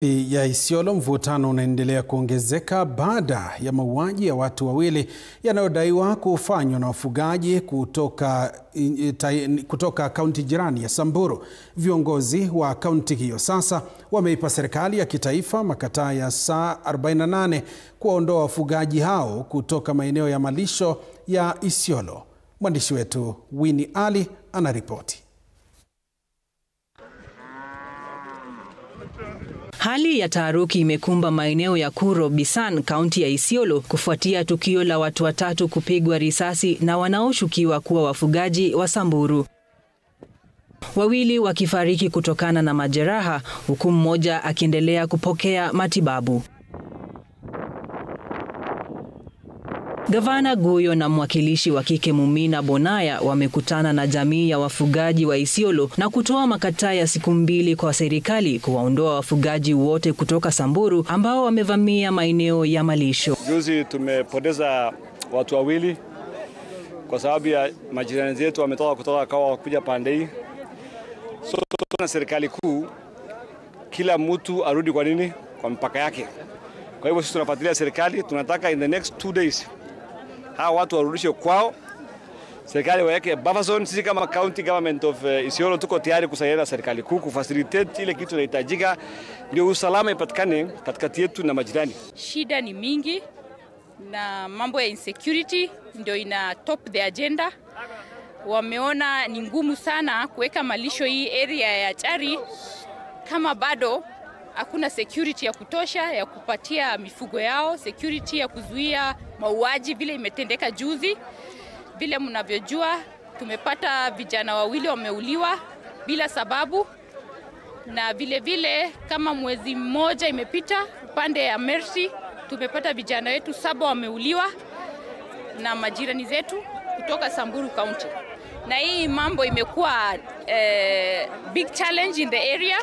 Ya Isiolo, mvutano unaendelea kuongezeka baada ya mauaji ya watu wawili yanayodaiwa kufanywa na wafugaji kutoka kaunti jirani ya Samburu. Viongozi wa kaunti hiyo sasa wameipa serikali ya kitaifa makataa ya saa 48 kuwaondoa wafugaji hao kutoka maeneo ya malisho ya Isiolo. Mwandishi wetu Winnie Ali anaripoti. Hali ya taharuki imekumba maeneo ya Kuro Bisan, kaunti ya Isiolo, kufuatia tukio la watu watatu kupigwa risasi na wanaoshukiwa kuwa wafugaji wa Samburu. Wawili wakifariki kutokana na majeraha, huku mmoja akiendelea kupokea matibabu. Gavana Guyo na mwakilishi wa kike Mumina Bonaya wamekutana na jamii ya wafugaji wa Isiolo na kutoa makataa ya siku 2 kwa serikali kuwaondoa wafugaji wote kutoka Samburu ambao wamevamia maeneo ya malisho. Juzi tumepoteza watu wawili kwa sababu ya majirani zetu wametoka kutoka kwa kuja pande hii. So na serikali kuu kila mtu arudi kwa mpaka yake. Kwa hivyo sisi tunafuatilia serikali, tunataka in the next 2 days hawa watu warudishwe kwao. Serikali waweke buffer zone. Sisi kama county government of Isiolo tuko tayari kusaidia serikali kuu kufacilitate ile kitu inahitajika ndio usalama ipatikane katikati yetu na majirani. Shida ni mingi na mambo ya insecurity ndio ina top the agenda. Wameona ni ngumu sana kuweka malisho hii area ya Chari kama bado hakuna security ya kutosha ya kupatia mifugo yao, security ya kuzuia mauaji vile imetendeka juzi. Vile mnavyojua tumepata vijana wawili wameuliwa bila sababu, na vile kama mwezi mmoja imepita upande ya Mercy tumepata vijana wetu 7 wameuliwa na majirani zetu kutoka Samburu County. Na hii mambo imekuwa big challenge in the area.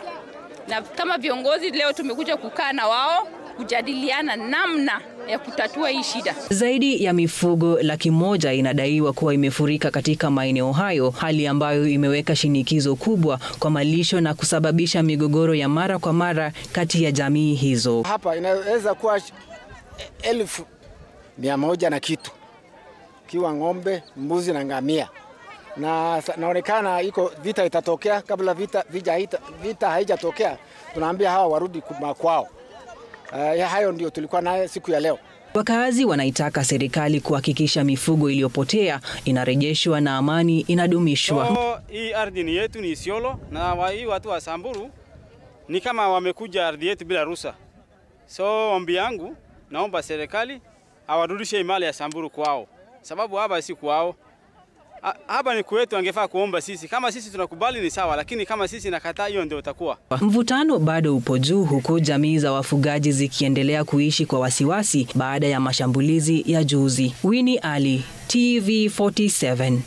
Na kama viongozi leo tumekuja kukaa na wao kujadiliana namna ya kutatua hii shida. Zaidi ya mifugo 100,000 inadaiwa kuwa imefurika katika maeneo hayo, hali ambayo imeweka shinikizo kubwa kwa malisho na kusababisha migogoro ya mara kwa mara kati ya jamii hizo. Hapa inaweza kuwa 1,100 na kitu, kiwa ng'ombe, mbuzi na ngamia. Na naonekana iko vita itatokea. Kabla vita haijatokea tunaambia hawa warudi kwao. Hayo ndio tulikuwa naye siku ya leo. Wakazi wanaitaka serikali kuhakikisha mifugo iliyopotea inarejeshwa na amani inadumishwa. Hii ardhi ni yetu, ni Isiolo, na hii watu wa Samburu ni kama wamekuja ardhi yetu bila ruhusa. So ombi yangu, naomba serikali awarudishe mali ya Samburu kwao, sababu hapa si kwao. Hapa ni kwetu, angefaa kuomba sisi. Kama sisi tunakubali ni sawa, lakini kama sisi nakataa, hiyo ndio utakuwa. Mvutano bado upo juu, huku jamii za wafugaji zikiendelea kuishi kwa wasiwasi baada ya mashambulizi ya juzi. Winnie Ali, TV 47.